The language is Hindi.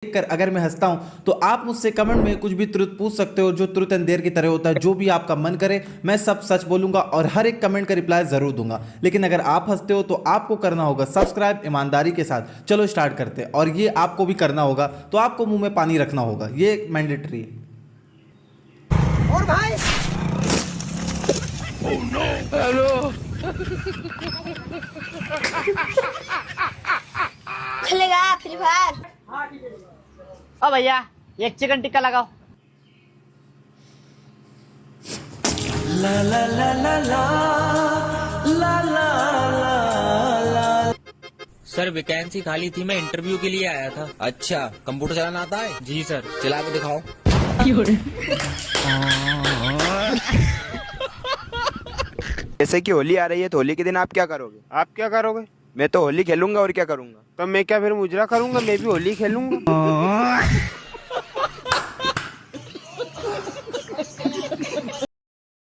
देखकर अगर मैं हंसता हूं तो आप मुझसे कमेंट में कुछ भी तुरंत पूछ सकते हो, जो तुरंत अंधेर की तरह होता है। जो भी आपका मन करे मैं सब सच बोलूंगा और हर एक कमेंट का रिप्लाई जरूर दूंगा। लेकिन अगर आप हंसते हो तो आपको करना होगा सब्सक्राइब ईमानदारी के साथ। चलो स्टार्ट करते हैं। और ये आपको भी करना होगा, तो आपको मुंह में पानी रखना होगा, ये मैंडेटरी है। और भाई खेलेगा फ्री फायर। ओ भैया एक चिकन टिक्का लगाओ। सर वैकेंसी खाली थी, मैं इंटरव्यू के लिए आया था। अच्छा, कंप्यूटर चलाना आता है? जी सर। चला के दिखाओ। जैसे कि होली आ रही है तो होली के दिन आप क्या करोगे? आप क्या करोगे? मैं तो होली खेलूंगा और क्या करूंगा। तो मैं क्या फिर मुजरा करूंगा? मैं भी होली खेलूंगा।